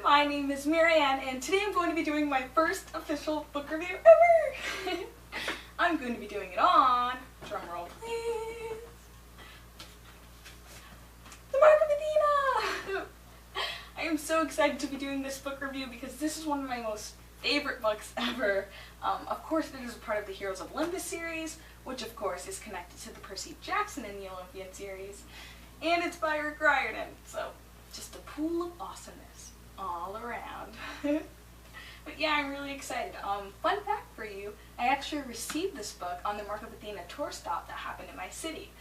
my name is Maryan, and today I'm going to be doing my first official book review ever! I'm going to be doing it on, drumroll please, The Mark of Athena! I am so excited to be doing this book review because this is one of my most favorite books ever. Of course it is a part of the Heroes of Olympus series, which of course is connected to the Percy Jackson in the Olympian series, and it's by Rick Riordan, so just a pool of awesomeness all around. But yeah, I'm really excited. Fun fact for you, I actually received this book on the Mark of Athena tour stop that happened in my city.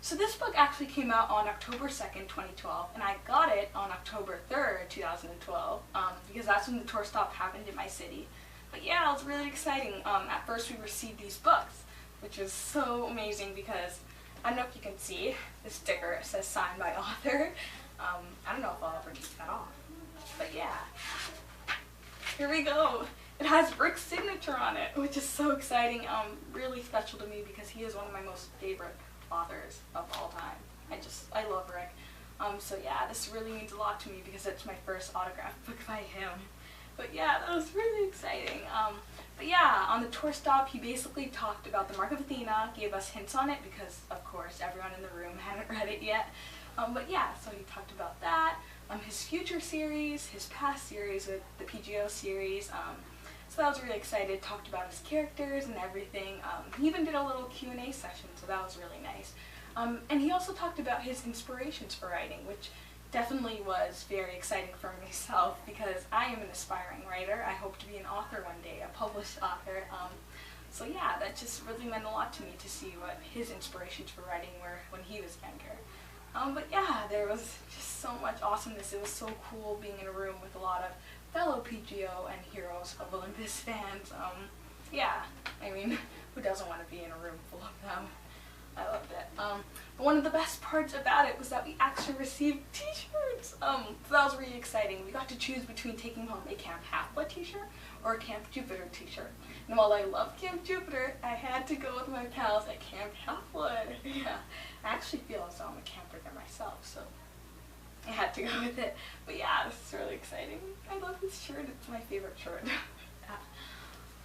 So this book actually came out on October 2nd, 2012, and I got it on October 3rd, 2012, because that's when the tour stop happened in my city. But yeah, it was really exciting. At first we received these books, which is so amazing because, I don't know if you can see, the sticker says signed by author. I don't know if I'll ever take that off, but yeah. Here we go. It has Rick's signature on it, which is so exciting. Really special to me because he is one of my most favorite authors of all time. I love Rick. So yeah, this really means a lot to me because it's my first autographed book by him. But yeah, that was really exciting. But yeah, on the tour stop, he basically talked about the Mark of Athena, gave us hints on it because, of course, everyone in the room hadn't read it yet. But yeah, so he talked about that, his future series, his past series with the PGO series. So that was really excited, talked about his characters and everything. He even did a little Q&A session, so that was really nice. And he also talked about his inspirations for writing, which definitely was very exciting for myself because I am an aspiring writer. I hope to be an author one day, a published author. So yeah, that just really meant a lot to me to see what his inspirations for writing were when he was younger. But yeah, there was just so much awesomeness. It was so cool being in a room with a lot of fellow PGO and Heroes of Olympus fans. Yeah, I mean, who doesn't want to be in a room full of them? I loved it. But one of the best parts about it was that we actually received t-shirts. So that was really exciting. We got to choose between taking home a Camp Half-Blood t-shirt or a Camp Jupiter t-shirt. And while I love Camp Jupiter, I had to go with my pals at Camp Half-Blood. Yeah, I actually feel as though I'm a camper there myself, so I had to go with it. But yeah, this is really exciting. I love this shirt. It's my favorite shirt. Yeah.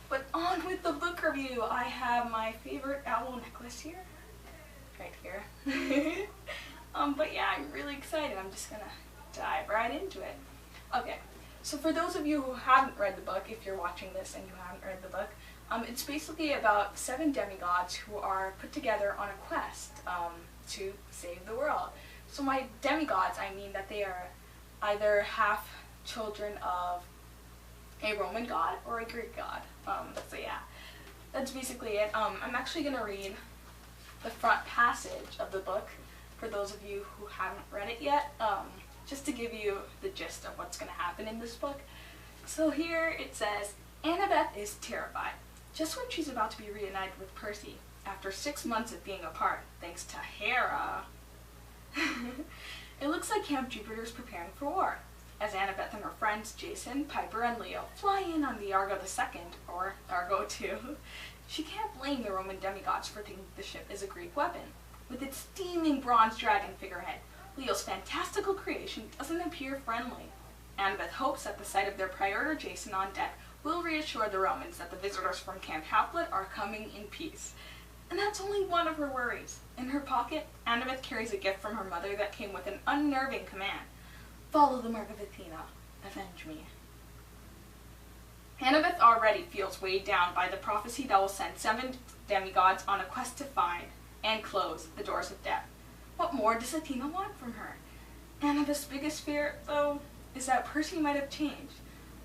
But on with the book review. I have my favorite owl necklace here. Right here. But yeah, I'm really excited. I'm just gonna dive right into it. Okay, so for those of you who haven't read the book, if you're watching this and you haven't read the book, it's basically about 7 demigods who are put together on a quest to save the world. So by demigods, I mean that they are either half children of a Roman god or a Greek god. So yeah, that's basically it. I'm actually gonna read the front passage of the book for those of you who haven't read it yet, just to give you the gist of what's going to happen in this book. So here it says, Annabeth is terrified, just when she's about to be reunited with Percy, after 6 months of being apart, thanks to Hera. It looks like Camp Jupiter's preparing for war, as Annabeth and her friends Jason, Piper, and Leo fly in on the Argo II, or Argo II. She can't blame the Roman demigods for thinking the ship is a Greek weapon. With its steaming bronze dragon figurehead, Leo's fantastical creation doesn't appear friendly. Annabeth hopes that the sight of their prior Jason on deck will reassure the Romans that the visitors from Camp Half-Blood are coming in peace. And that's only one of her worries. In her pocket, Annabeth carries a gift from her mother that came with an unnerving command. Follow the Mark of Athena. Avenge me. Annabeth already feels weighed down by the prophecy that will send 7 demigods on a quest to find and close the doors of death. What more does Athena want from her? Annabeth's biggest fear, though, is that Percy might have changed.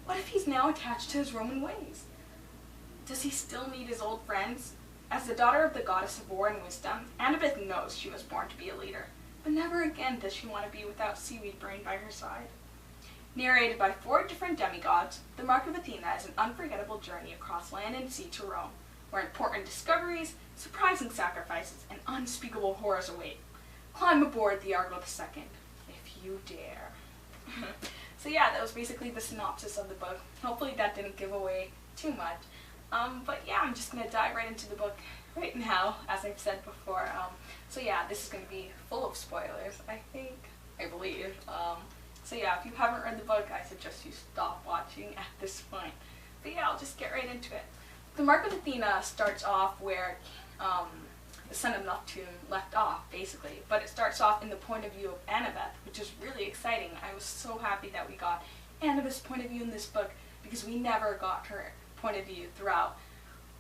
What if he's now attached to his Roman ways? Does he still need his old friends? As the daughter of the goddess of war and wisdom, Annabeth knows she was born to be a leader, but never again does she want to be without Seaweed Brain by her side. Narrated by 4 different demigods, The Mark of Athena is an unforgettable journey across land and sea to Rome, where important discoveries, surprising sacrifices, and unspeakable horrors await. Climb aboard the Argo II, if you dare. So yeah, that was basically the synopsis of the book. Hopefully that didn't give away too much. But yeah, I'm just going to dive right into the book right now, as I've said before. So yeah, this is going to be full of spoilers, I believe. So yeah, if you haven't read the book, I suggest you stop watching at this point. But yeah, I'll just get right into it. The Mark of Athena starts off where the son of Neptune left off, basically. But it starts off in the point of view of Annabeth, which is really exciting. I was so happy that we got Annabeth's point of view in this book, because we never got her point of view throughout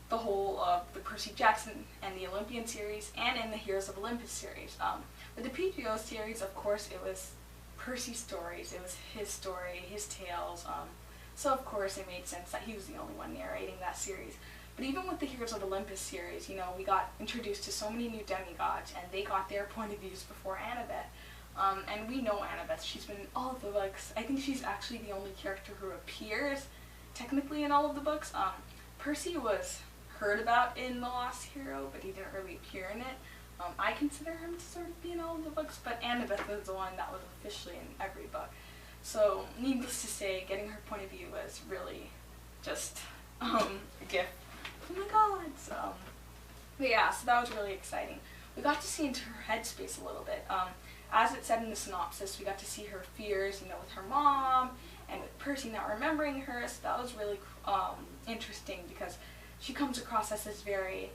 the whole of the Percy Jackson and the Olympian series, and in the Heroes of Olympus series. With the PGO series, of course, it was Percy's stories. It was his story, his tales. So of course it made sense that he was the only one narrating that series. But even with the Heroes of Olympus series, you know, we got introduced to so many new demigods, and they got their point of views before Annabeth. And we know Annabeth. She's been in all of the books. I think she's actually the only character who appears technically in all of the books. Percy was heard about in The Lost Hero, but he didn't really appear in it. I consider him to sort of be in all of the books, but Annabeth was the one that was officially in every book. So, needless to say, getting her point of view was really just a gift from the gods. But yeah, so that was really exciting. We got to see into her headspace a little bit. As it said in the synopsis, we got to see her fears, you know, with her mom and with Percy not remembering her. So that was really interesting, because she comes across as this very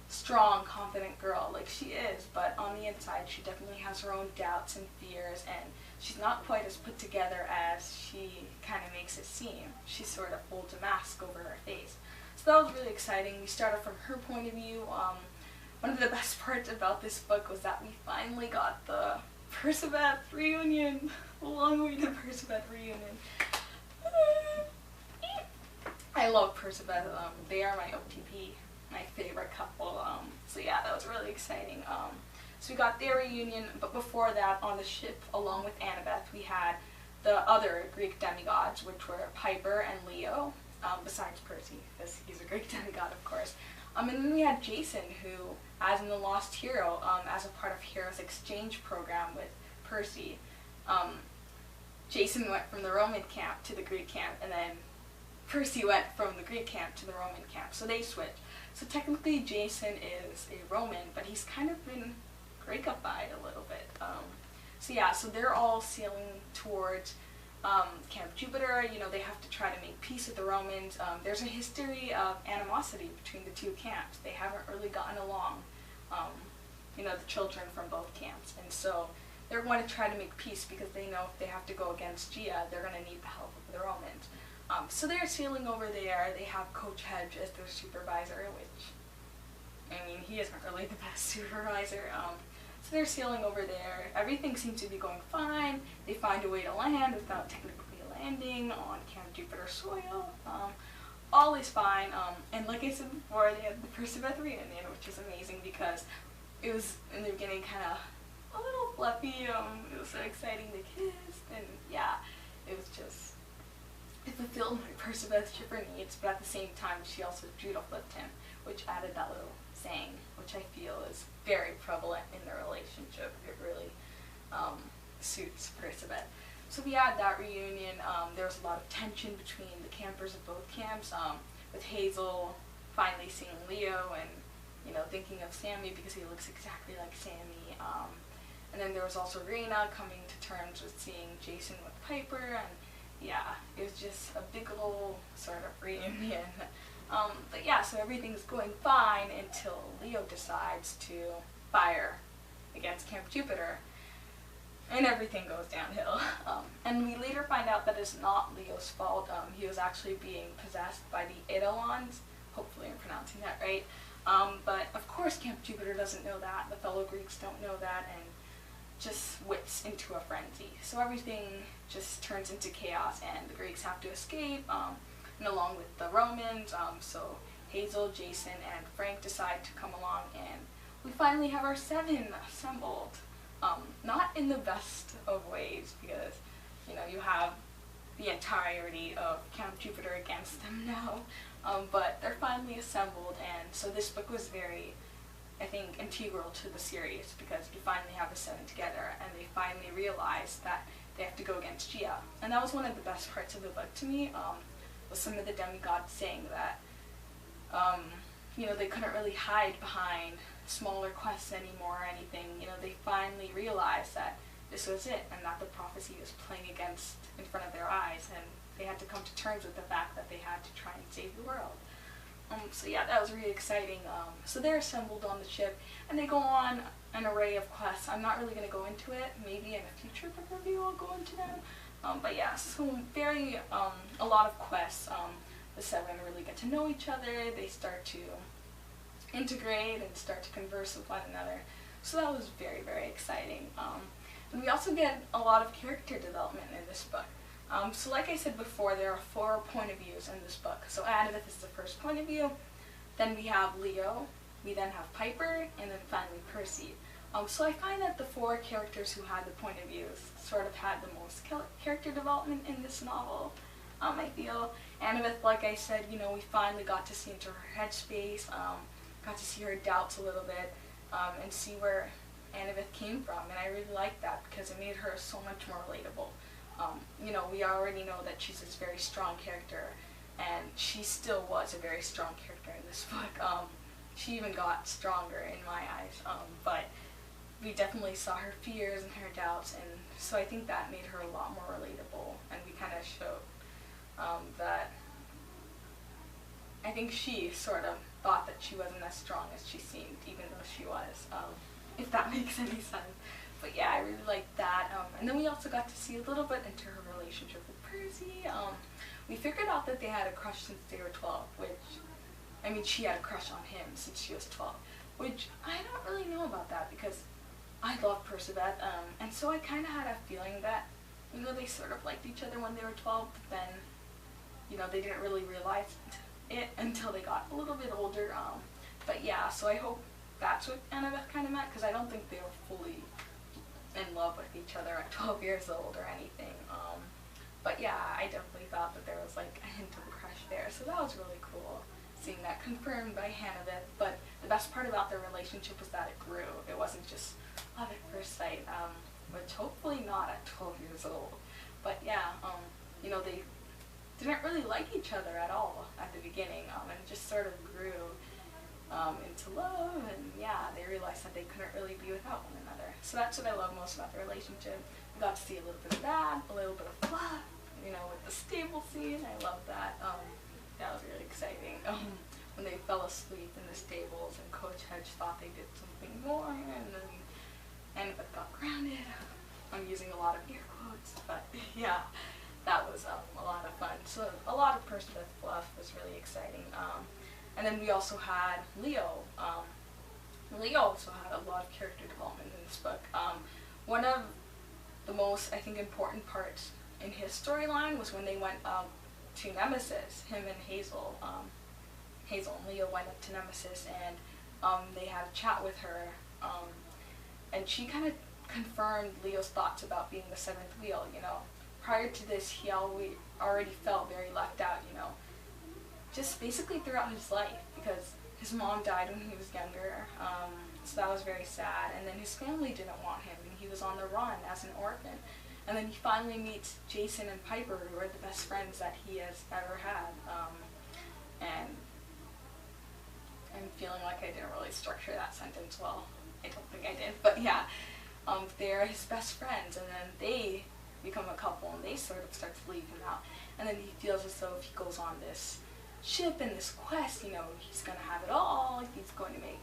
strong, confident girl, like she is, but on the inside she definitely has her own doubts and fears, and she's not quite as put together as she kind of makes it seem. She sort of holds a mask over her face. So that was really exciting. We started from her point of view. One of the best parts about this book was that we finally got the Perciveth reunion, the long-awaited Perciveth reunion. I love Perciveth. They are my OTP, my favorite couple. So yeah, that was really exciting. So we got their reunion, but before that, on the ship, along with Annabeth, we had the other Greek demigods, which were Piper and Leo, besides Percy, because he's a Greek demigod, of course. And then we had Jason, who, as in The Lost Hero, as a part of Hero's exchange program with Percy, Jason went from the Roman camp to the Greek camp, and then Percy went from the Greek camp to the Roman camp, so they switched. So technically Jason is a Roman, but he's kind of been Greekified a little bit. So yeah, so they're all sailing towards Camp Jupiter. You know, they have to try to make peace with the Romans. There's a history of animosity between the two camps. They haven't really gotten along, you know, the children from both camps. And so they're going to try to make peace, because they know if they have to go against Gia, they're going to need the help of the Romans. So they're sailing over there. They have Coach Hedge as their supervisor, which, I mean, he isn't really the best supervisor. So they're sailing over there. Everything seems to be going fine. They find a way to land without technically landing on Camp Jupiter soil. All is fine. And like I said before, they had the Perciveth reunion, which is amazing, because it was, in the beginning, kind of a little fluffy. It was so exciting. They kissed, and yeah, it was just, it fulfilled my Perciveth shipper needs, but at the same time, she also judo flipped him, which added that little saying, which I feel is very prevalent in their relationship. It really suits Perciveth. So we had that reunion. There was a lot of tension between the campers of both camps, with Hazel finally seeing Leo and, you know, thinking of Sammy because he looks exactly like Sammy. And then there was also Rena coming to terms with seeing Jason with Piper, and yeah, it was just a big old sort of reunion. But yeah, so everything's going fine until Leo decides to fire against Camp Jupiter, and everything goes downhill. And we later find out that it's not Leo's fault. He was actually being possessed by the Eidolons. Hopefully I'm pronouncing that right. But of course Camp Jupiter doesn't know that, the fellow Greeks don't know that, and just whips into a frenzy. So everything just turns into chaos, and the Greeks have to escape, and along with the Romans. So Hazel, Jason, and Frank decide to come along, and we finally have our 7 assembled. Not in the best of ways, because, you know, you have the entirety of Camp Jupiter against them now, but they're finally assembled, and so this book was very, I think, integral to the series, because you finally have the 7 together, and they finally realize that they have to go against Gia. And that was one of the best parts of the book to me, was some of the demigods saying that, you know, they couldn't really hide behind smaller quests anymore or anything. You know, they finally realized that this was it, and that the prophecy was playing against in front of their eyes, and they had to come to terms with the fact that they had to try and save the world. So yeah, that was really exciting. So they're assembled on the ship, and they go on an array of quests. I'm not really going to go into it. Maybe in a future book review I'll go into them. But yeah, so a lot of quests. The seven really get to know each other. They start to integrate and start to converse with one another. So that was very, very exciting. And we also get a lot of character development in this book. So like I said before, there are 4 point of views in this book. So Annabeth is the first point of view, then we have Leo, we then have Piper, and then finally Percy. So I find that the 4 characters who had the point of views sort of had the most character development in this novel, I feel. Annabeth, like I said, you know, we finally got to see into her headspace, got to see her doubts a little bit, and see where Annabeth came from, and I really liked that because it made her so much more relatable. You know, we already know that she's this very strong character, and she still was a very strong character in this book. She even got stronger in my eyes, but we definitely saw her fears and her doubts, and so I think that made her a lot more relatable, and we kind of showed that I think she sort of thought that she wasn't as strong as she seemed, even though she was, if that makes any sense. But yeah, I really liked that. And then we also got to see a little bit into her relationship with Percy. We figured out that they had a crush since they were 12, which, I mean, she had a crush on him since she was 12, which I don't really know about that because I love Perciveth, and so I kind of had a feeling that, you know, they sort of liked each other when they were 12, but then, you know, they didn't really realize it until they got a little bit older. But yeah, so I hope that's what Annabeth kind of meant, because I don't think they were fully in love with each other at 12 years old or anything. But yeah, I definitely thought that there was like a hint of a crush there, so that was really cool, seeing that confirmed by Annabeth. But the best part about their relationship was that it grew. It wasn't just love at first sight, which hopefully not at 12 years old. But yeah, you know, they didn't really like each other at all at the beginning, and it just sort of grew into love, and yeah, they realized that they couldn't really be without one another. So that's what I love most about the relationship. We got to see a little bit of that, a little bit of fluff, you know, with the stable scene. I love that. That was really exciting. When they fell asleep in the stables and Coach Hedge thought they did something more, and then Annabeth got grounded. I'm using a lot of air quotes, but yeah, that was a lot of fun. So a lot of Perciveth fluff was really exciting. And then we also had Leo. Leo also had a lot of character development in this book. One of the most, I think, important parts in his storyline was when they went up to Nemesis, him and Hazel. Hazel and Leo went up to Nemesis, and they had a chat with her, and she kind of confirmed Leo's thoughts about being the seventh wheel, you know. Prior to this, he already felt very left out, you know, just basically throughout his life, because his mom died when he was younger, so that was very sad, and then his family didn't want him, and he was on the run as an orphan, and then he finally meets Jason and Piper, who are the best friends that he has ever had, and I'm feeling like I didn't really structure that sentence well. I don't think I did, but yeah, they're his best friends, and then they become a couple, and they sort of start to leave him out, and then he feels as though if he goes on this ship and this quest, you know, he's gonna have it all, he's going to make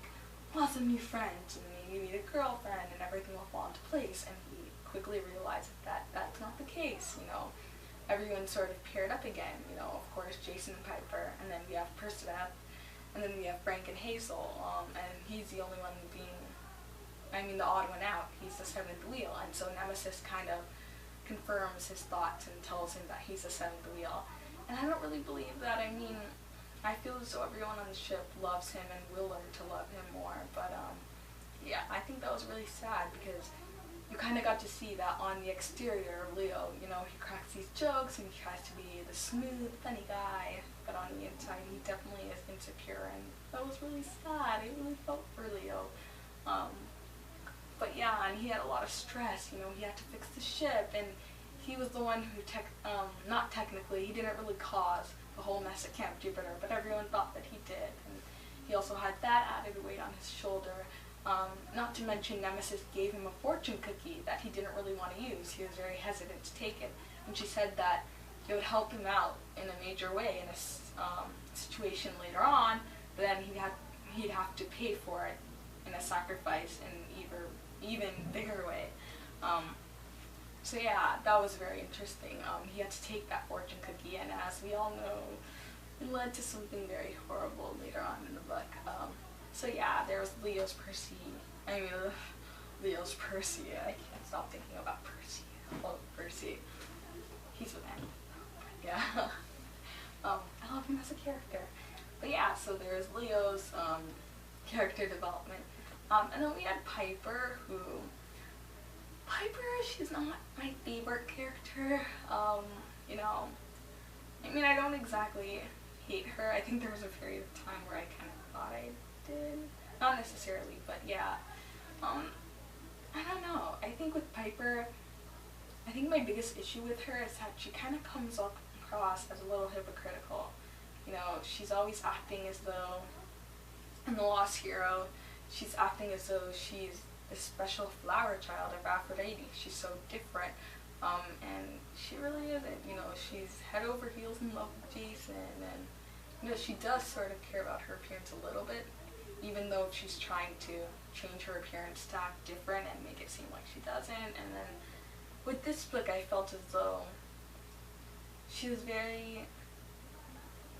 lots of new friends, and maybe meet a girlfriend, and everything will fall into place, and he quickly realizes that that's not the case, you know. Everyone sort of paired up again, you know, of course, Jason and Piper, and then we have Perciveth, and then we have Frank and Hazel, and he's the only one being, I mean, the odd one out. He's the seventh wheel, and so Nemesis kind of confirms his thoughts and tells him that he's the seventh wheel. And I don't really believe that. I mean, I feel as though everyone on the ship loves him and will learn to love him more, but yeah, I think that was really sad, because you kind of got to see that on the exterior of Leo, you know, he cracks these jokes and he tries to be the smooth, funny guy, but on the inside he definitely is insecure, and that was really sad. I really felt for Leo. But yeah, and he had a lot of stress, you know, he had to fix the ship, and he was the one who, not technically, he didn't really cause the whole mess at Camp Jupiter, but everyone thought that he did, and he also had that added weight on his shoulder. Not to mention Nemesis gave him a fortune cookie that he didn't really want to use. He was very hesitant to take it. And she said that it would help him out in a major way in a situation later on, but then he'd have to pay for it in a sacrifice in even bigger way. So yeah, that was very interesting. He had to take that fortune cookie, and as we all know, it led to something very horrible later on in the book. So yeah, there was Leo's Percy. Leo's Percy. I can't stop thinking about Percy. I love Percy. He's with him. Yeah. I love him as a character. But yeah, so there's Leo's character development. And then we had Piper, she's not my favorite character. You know, I mean, I don't exactly hate her. I think there was a period of time where I kind of thought I did. Not necessarily, but yeah. I don't know. I think with Piper, I think my biggest issue with her is that she kind of comes across as a little hypocritical. You know, she's always acting as though, in The Lost Hero, she's acting as though she's the special flower child of Aphrodite. She's so different, and she really isn't. You know, she's head over heels in love with Jason, and you know, she does sort of care about her appearance a little bit, even though she's trying to change her appearance to act different and make it seem like she doesn't. And then with this book, I felt as though she was very,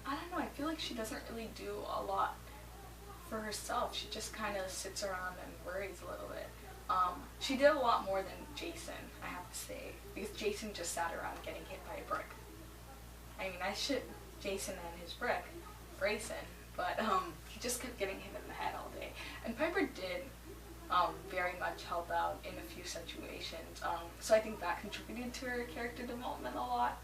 I don't know, I feel like she doesn't really do a lot for herself. She just kind of sits around and worries a little bit. She did a lot more than Jason, I have to say, because Jason just sat around getting hit by a brick. I mean, I ship Jason and his brick, Grayson, but he just kept getting hit in the head all day. And Piper did very much help out in a few situations, so I think that contributed to her character development a lot.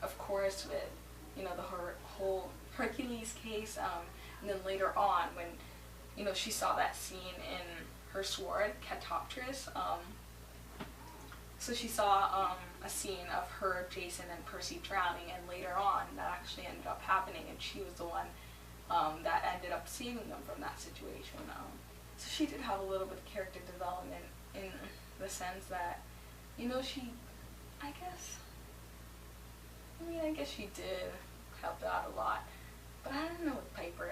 Of course, with, you know, the whole Hercules case, and then later on when, you know, she saw that scene in her sword, Catoptris, so she saw a scene of her, Jason, and Percy drowning, and later on that actually ended up happening, and she was the one that ended up saving them from that situation. So she did have a little bit of character development in the sense that, you know, I guess she did help out a lot. But I don't know with Piper.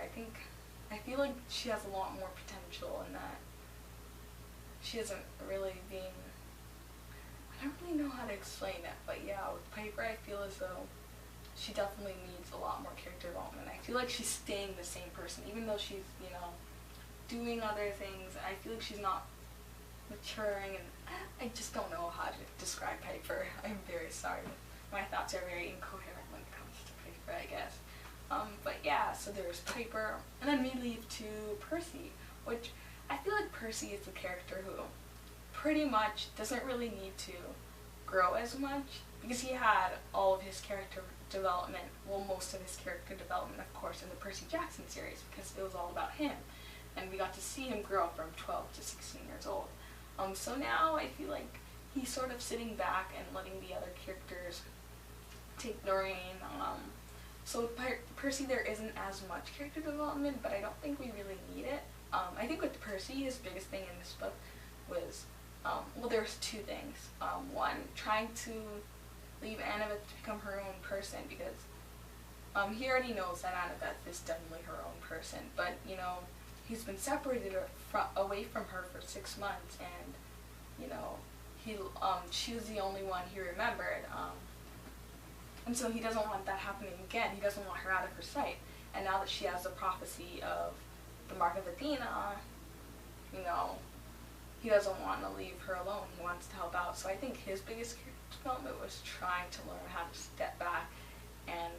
I feel like she has a lot more potential in that she isn't really being, I don't really know how to explain it, but yeah, with Piper I feel as though she definitely needs a lot more character development. I feel like she's staying the same person, even though she's, you know, doing other things. I feel like she's not maturing, and I just don't know how to describe Piper. I'm very sorry. My thoughts are very incoherent when it comes to Piper, I guess. But yeah, so there's Piper, and then we leave to Percy, which I feel like Percy is a character who pretty much doesn't really need to grow as much, because he had all of his character development, well, most of his character development, of course, in the Percy Jackson series, because it was all about him, and we got to see him grow from 12 to 16 years old. So now I feel like he's sort of sitting back and letting the other characters take the reign. So with Percy there isn't as much character development, but I don't think we really need it. I think with Percy, his biggest thing in this book was, well, there's two things. One, trying to leave Annabeth to become her own person, because he already knows that Annabeth is definitely her own person, but, you know, he's been separated away from her for 6 months, and, you know, she was the only one he remembered, and so he doesn't want that happening again. He doesn't want her out of her sight. And now that she has the prophecy of the Mark of Athena, you know, he doesn't want to leave her alone. He wants to help out. So I think his biggest character development was trying to learn how to step back and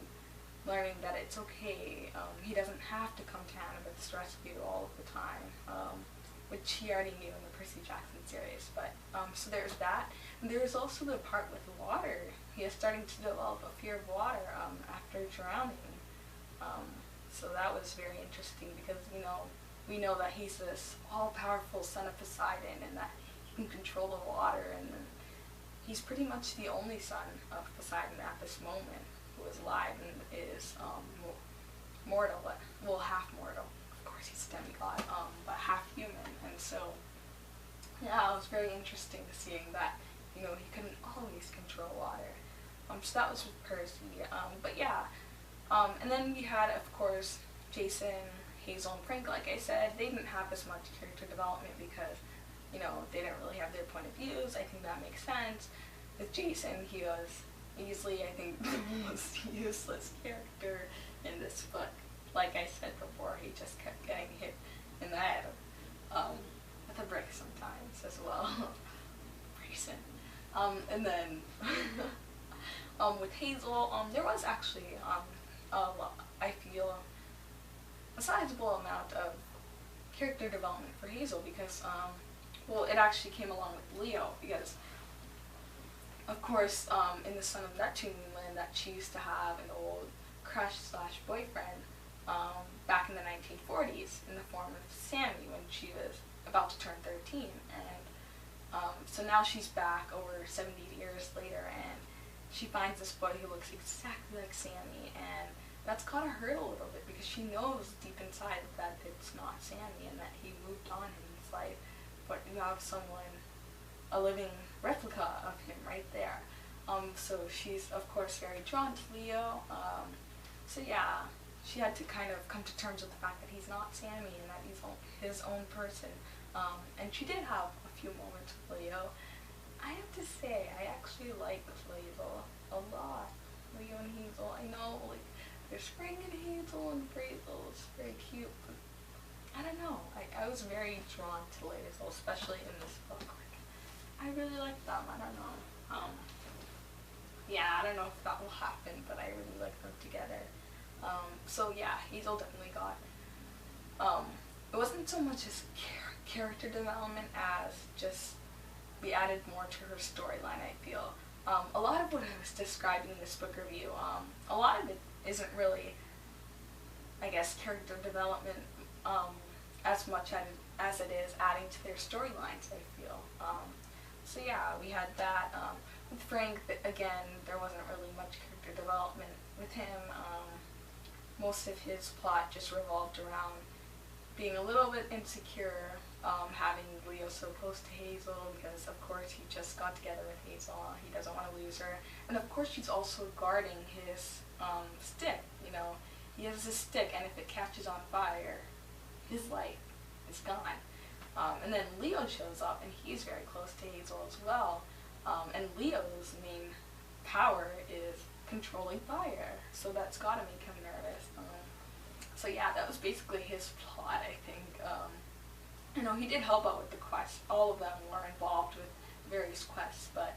learning that it's okay. He doesn't have to come to Annabeth's rescue all of the time, which he already knew in the Percy Jackson series. But so there's that. And there's also the part with water. He is starting to develop a fear of water after drowning. So that was very interesting, because, you know, we know that he's this all-powerful son of Poseidon and that he can control the water, and he's pretty much the only son of Poseidon at this moment who is alive and is mortal, well, half mortal, of course he's a demigod, but half human, and so yeah, it was very interesting seeing that, you know, he couldn't always control water. So that was with Percy, but yeah, and then we had, of course, Jason, Hazel, and Frank. Like I said, they didn't have as much character development because, you know, they didn't really have their point of views. I think that makes sense. With Jason, he was easily, I think, the most useless character in this book. Like I said before, he just kept getting hit in the head with a brick sometimes as well. Recent. And then with Hazel, there was actually I feel a sizable amount of character development for Hazel because well, it actually came along with Leo because, of course, in the Son of Neptune we learned that she used to have an old crush/boyfriend back in the 1940s in the form of Sammy when she was about to turn 13, and so now she's back over 70 years later, and she finds this boy who looks exactly like Sammy, and that's kind of hurt a little bit because she knows deep inside that it's not Sammy and that he moved on in his life, but you have someone, a living replica of him right there. So she's of course very drawn to Leo. So yeah, she had to kind of come to terms with the fact that he's not Sammy and that he's his own person. And she did have a few moments with Leo. I have to say, I actually like Hazel a lot. Leo and Hazel. I know, like, there's Spring and Hazel and Hazel. It's very cute, but I don't know. I was very drawn to Hazel, especially in this book. Like, I really like them. I don't know. Yeah, I don't know if that will happen, but I really like them together. So yeah, Hazel definitely got. It wasn't so much as character development as just we added more to her storyline, I feel. A lot of what I was describing in this book review, a lot of it isn't really, I guess, character development as much as it is adding to their storylines, I feel. So yeah, we had that. With Frank, again, there wasn't really much character development with him. Most of his plot just revolved around being a little bit insecure, having Leo so close to Hazel because, of course, he just got together with Hazel. He doesn't want to lose her. And, of course, she's also guarding his stick, you know. He has a stick, and if it catches on fire, his life is gone. And then Leo shows up, and he's very close to Hazel as well. And Leo's main power is controlling fire, so that's got to make him nervous. So yeah, that was basically his plot, I think. You know, he did help out with the quest. All of them were involved with various quests, but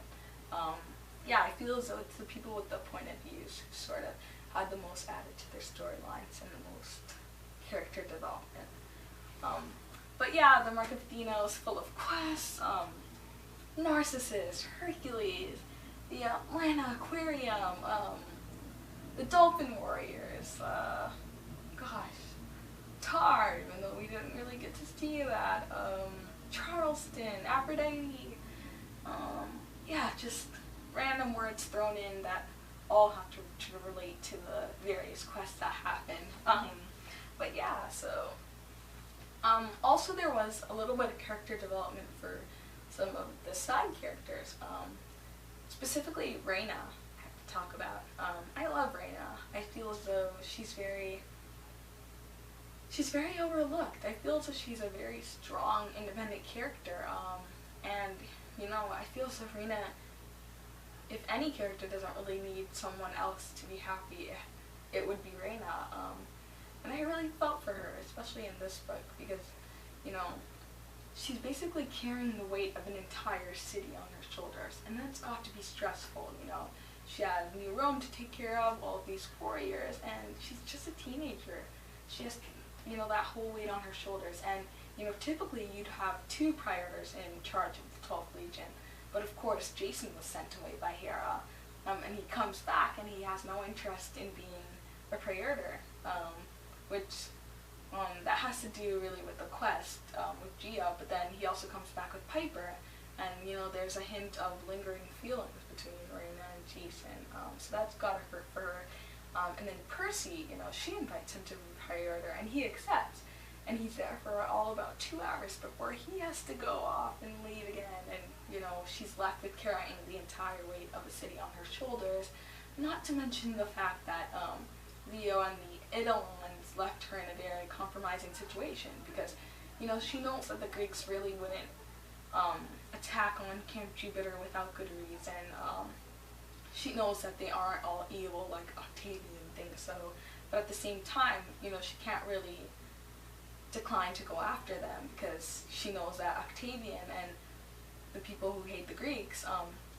yeah, I feel as though it's the people with the point of views who sort of had the most added to their storylines and the most character development. But yeah, the Mark of Athena was full of quests, Narcissus, Hercules, the Atlanta Aquarium, the Dolphin Warriors, Tar, even though we didn't really get to see that, Charleston, Aphrodite, yeah, just random words thrown in that all have to relate to the various quests that happened. But yeah, so, also there was a little bit of character development for some of the side characters, specifically Raina, I have to talk about. I love Raina. I feel as though she's very overlooked. I feel as though she's a very strong, independent character, and, you know, I feel as though Raina, if any character doesn't really need someone else to be happy, it would be Raina, and I really felt for her, especially in this book, because, you know, she's basically carrying the weight of an entire city on her shoulders, and that's got to be stressful, you know. She has New Rome to take care of, all of these warriors, and she's just a teenager. She has, you know, that whole weight on her shoulders, and, you know, typically you'd have 2 praetors in charge of the 12th Legion, but of course Jason was sent away by Hera, and he comes back and he has no interest in being a praetor, which that has to do really with the quest with Gia, but then he also comes back with Piper, and, you know, there's a hint of lingering feelings between Raina and Jason, so that's gotta hurt for her. And then Percy, you know, she invites him to be praetor, and he accepts. and he's there for all about 2 hours before he has to go off and leave again, and she's left with carrying the entire weight of the city on her shoulders, not to mention the fact that Leo and the Eidolons left her in a very compromising situation, because she knows that the Greeks really wouldn't attack on Camp Jupiter without good reason. She knows that they aren't all evil like Octavian thinks so, but at the same time, she can't really decline to go after them, because she knows that Octavian and the people who hate the Greeks,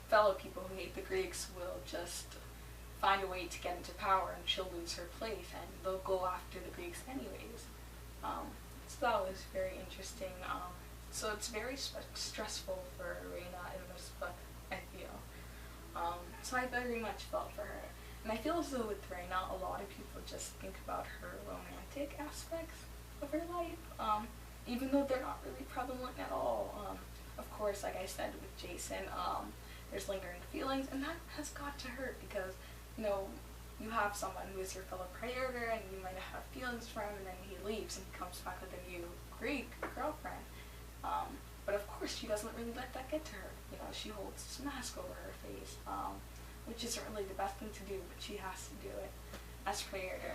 fellow people who hate the Greeks, will just find a way to get into power, and she'll lose her place, and they'll go after the Greeks anyways. So that was very interesting. So it's very stressful for Reina in this book, I feel. So I very much felt for her. And I feel as though with Reina, a lot of people just think about her romantic aspects of her life, even though they're not really prevalent at all. Of course, like I said with Jason, there's lingering feelings, and that has got to hurt, because you have someone who is your fellow praetor, and you might have feelings for him, and then he leaves and he comes back with a new Greek girlfriend. But of course, she doesn't really let that get to her. She holds this mask over her face, which isn't really the best thing to do, but she has to do it as praetor.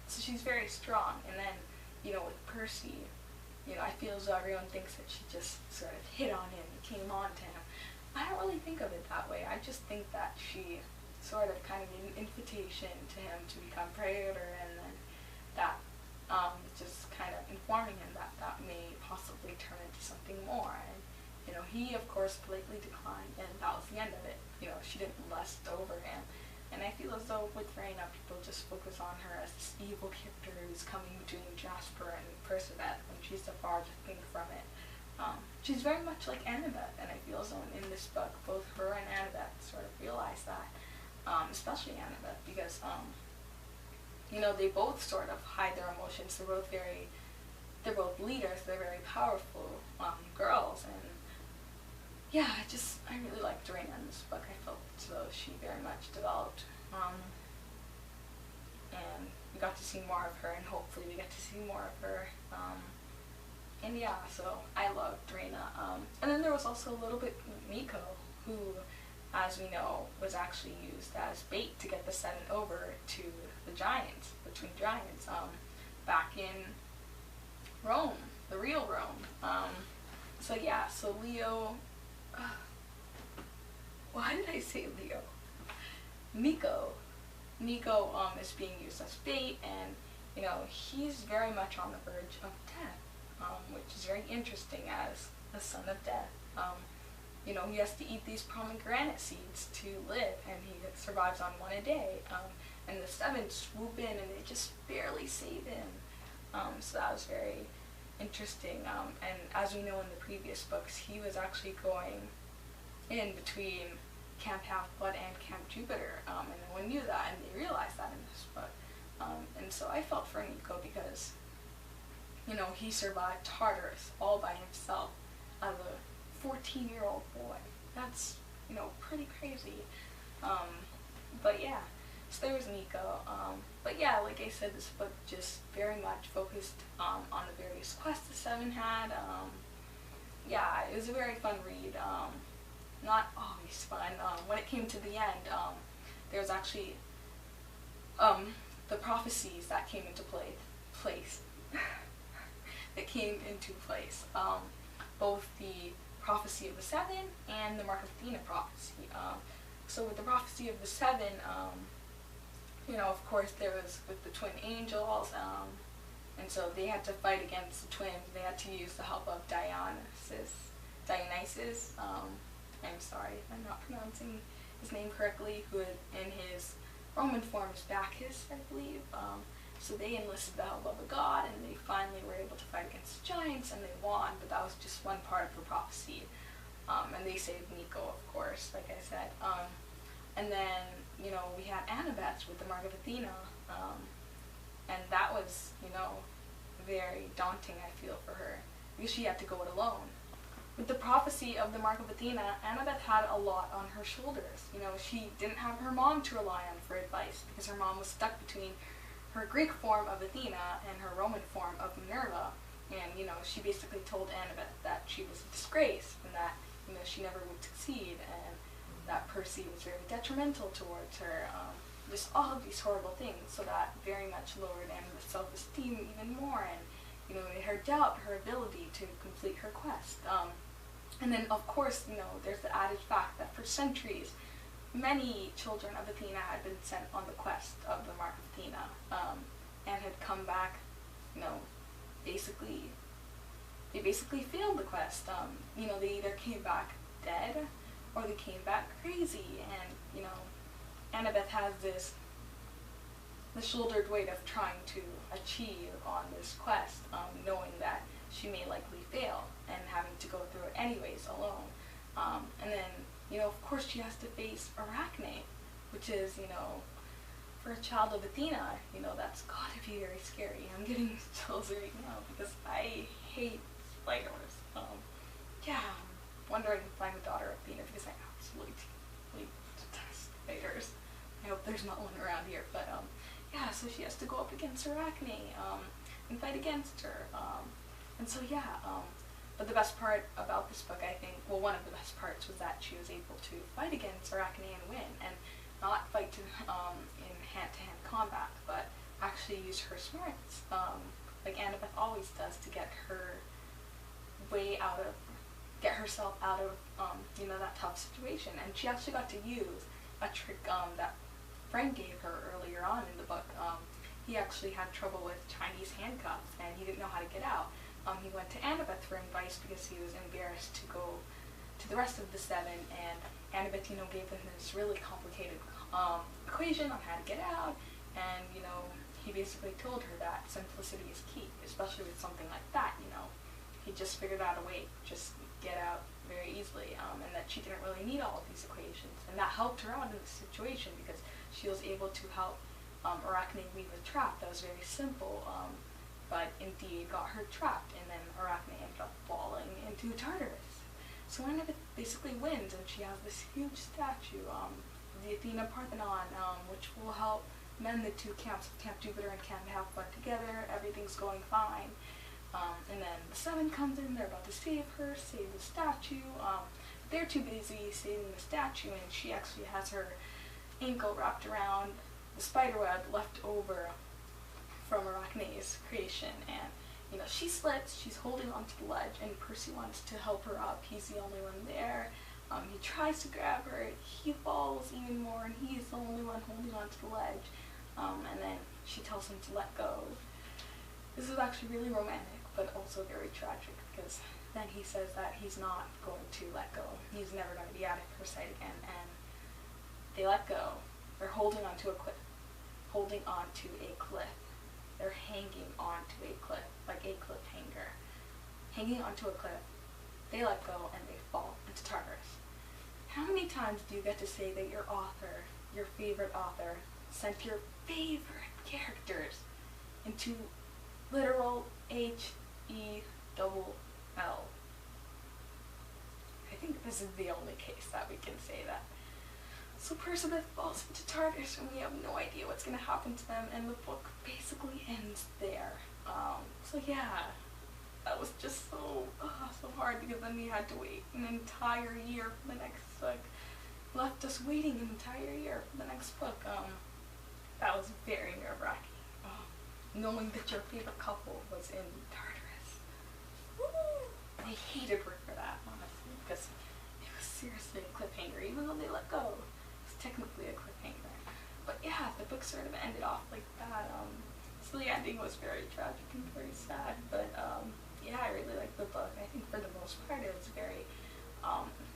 So she's very strong, and then with Percy, I feel as though everyone thinks that she just sort of hit on him and came on to him. I don't really think of it that way. I just think that she sort of kind of gave an invitation to him to become praetor, and then that just kind of informing him that that may possibly turn into something more. And he of course politely declined, and that was the end of it. She didn't lust over him. And I feel as though with Reina, people just focus on her as this evil character who's coming between Jasper and Percival, when she's the farthest thing from it. She's very much like Annabeth, and I feel as though in this book, both her and Annabeth sort of realize that, especially Annabeth, because they both sort of hide their emotions. They're both leaders. They're very powerful girls, and yeah, I really liked Reina in this book. I felt as though she very much developed, and we got to see more of her, and hopefully we get to see more of her. And yeah, so I loved Reina. And then there was also a little bit Nico, who, as we know, was actually used as bait to get the Seven over to the giants, the twin giants, back in Rome, the real Rome. So yeah, so Leo, why did I say Leo? Nico is being used as bait, and he's very much on the verge of death, which is very interesting as the son of death. He has to eat these pomegranate seeds to live, and he survives on one a day. And the Seven swoop in, and they just barely save him. So that was very interesting. And as we know in the previous books, he was actually going in between Camp Half-Blood and Camp Jupiter, and no one knew that, and they realized that in this book. And so I felt for Nico, because he survived Tartarus all by himself as a 14-year-old boy. That's pretty crazy. But yeah, so there was Nico. But yeah, like I said, this book just very much focused on the various quests the Seven had. Yeah, it was a very fun read. Not always fun. When it came to the end, there was actually the prophecies that came into place. Both the prophecy of the Seven and the Mark of Athena prophecy. So with the prophecy of the Seven, of course there was with the twin angels, and so they had to fight against the twins. They had to use the help of Dionysus. I'm sorry if I'm not pronouncing his name correctly, who in his Roman form is Bacchus, I believe. So they enlisted the help of a god, and they finally were able to fight against the giants, and they won, but that was just one part of the prophecy. And they saved Nico, of course, like I said. And then, we had Annabeth with the Mark of Athena, and that was, very daunting, I feel, for her, because she had to go it alone. With the prophecy of the Mark of Athena, Annabeth had a lot on her shoulders. She didn't have her mom to rely on for advice, because her mom was stuck between her Greek form of Athena and her Roman form of Minerva. and, you know, she basically told Annabeth that she was a disgrace, and that, you know, she never would succeed, and that Percy was very detrimental towards her, just all of these horrible things, so that very much lowered Annabeth's self-esteem even more, and, you know, made her doubt her ability to complete her quest. And then, of course, you know, there's the added fact that for centuries, many children of Athena had been sent on the quest of the Mark of Athena, and had come back, you know, they basically failed the quest. You know, they either came back dead, or they came back crazy, and, you know, Annabeth has the shouldered weight of trying to achieve on this quest, knowing that she may likely fail, and having to go through it anyways alone. And then, you know, of course she has to face Arachne, which is, you know, for a child of Athena, you know, that's gotta be very scary. I'm getting chills right now because I hate spiders. Yeah, I'm wondering if I'm a daughter of Athena because I absolutely detest spiders. I hope there's not one around here, but yeah, so she has to go up against Arachne, and fight against her, and so yeah, but the best part about this book, I think, well, one of the best parts was that she was able to fight against Arachne and win, and not fight in hand-to-hand combat, but actually use her smarts, like Annabeth always does, to get herself out of, you know, that tough situation. And she actually got to use a trick that Frank gave her earlier on in the book. He actually had trouble with Chinese handcuffs, and he didn't know how to get out. He went to Annabeth for advice because he was embarrassed to go to the rest of the seven, and Annabeth, you know, gave him this really complicated equation on how to get out, and, you know, he basically told her that simplicity is key, especially with something like that, you know. He just figured out a way to just get out very easily, and that she didn't really need all of these equations, and that helped her out in this situation because she was able to help Arachne weave a trap that was very simple, but indeed got her trapped, and then Arachne ended up falling into Tartarus. So Annabeth basically wins, and she has this huge statue, the Athena Parthenon, which will help mend the two camps of Camp Jupiter and Camp Have Fun together. Everything's going fine. And then the seven comes in, they're about to save her, save the statue. They're too busy saving the statue, and she actually has her ankle wrapped around the spider web left over from Arachne's creation, and, you know, she slips, she's holding onto the ledge, and Percy wants to help her up. He's the only one there. He tries to grab her, he falls even more, and he's the only one holding onto the ledge. And then she tells him to let go. This is actually really romantic, but also very tragic, because then he says that he's not going to let go. He's never going to be out of her sight again, and they let go. They're holding onto a cliff. Holding onto a cliff. They're hanging onto a cliff, like a cliffhanger. Hanging onto a cliff. They let go, and they fall into Tartarus. How many times do you get to say that your author, your favorite author, sent your favorite characters into literal H-E-double-L? I think this is the only case that we can say that. So Percival falls into Tartarus, and we have no idea what's going to happen to them, and the book basically ends there. So yeah, that was just so hard, because then we had to wait an entire year for the next book. Left us waiting an entire year for the next book. That was very nerve-wracking. Knowing that your favorite couple was in Tartarus. Woo! I hated her for that, honestly, because it was seriously a cliffhanger, even though they let go. It was technically a cliffhanger. But yeah, the book sort of ended off like that. So the ending was very tragic and very sad, but yeah, I really liked the book. I think for the most part it was a very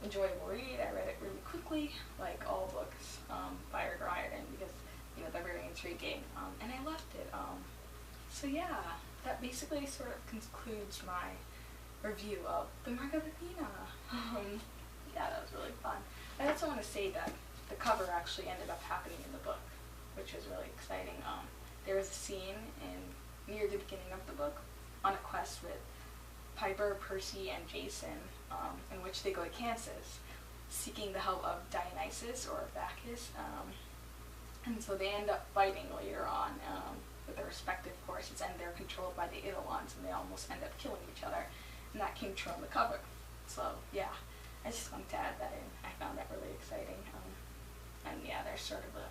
enjoyable read. I read it really quickly, like all books by Maryan, because, you know, they're very intriguing, and I loved it. So yeah, that basically sort of concludes my review of The Mark of Athena. Yeah, that was really fun. I also want to say that the cover actually ended up happening in the book, which was really exciting. There was a scene near the beginning of the book on a quest with Piper, Percy, and Jason, in which they go to Kansas, seeking the help of Dionysus or Bacchus, and so they end up fighting later on, with their respective courses, and they're controlled by the Eidolons, and they almost end up killing each other. And that came true on the cover. So yeah, I just wanted to add that in. I found that really exciting. And yeah, there's sort of a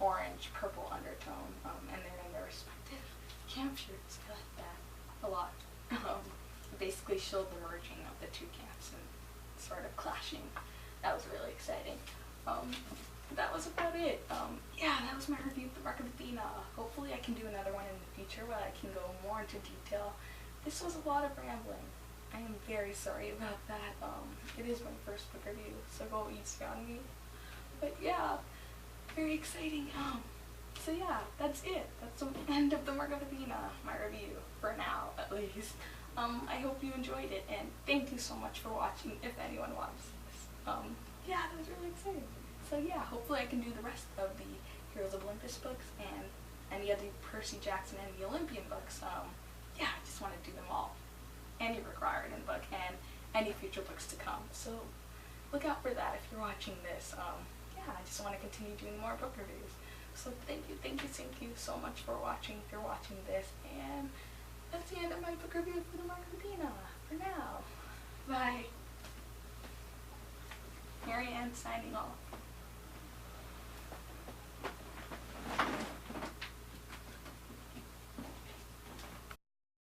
orange-purple undertone, and they're in their respective camp shirts. I like that a lot. It basically showed the merging of the two camps and sort of clashing. That was really exciting. That was about it. Yeah, that was my review of the Mark of Athena. Hopefully I can do another one in the future where I can go more into detail. This was a lot of rambling. I am very sorry about that. It is my first book review, so go easy on me. But yeah, very exciting. So yeah, that's it. That's the end of the Mark of Athena, my review, for now at least. I hope you enjoyed it, and thank you so much for watching, if anyone watches this. Yeah, that was really exciting. So yeah, hopefully I can do the rest of the Heroes of Olympus books and any of the Percy Jackson and the Olympian books. Yeah, I just want to do them all. Any Rick Riordan book and any future books to come. So look out for that if you're watching this. Yeah, I just want to continue doing more book reviews. So thank you so much for watching if you're watching this. And that's the end of my book review for the Mark of Athena for now. Bye. Maryan signing off.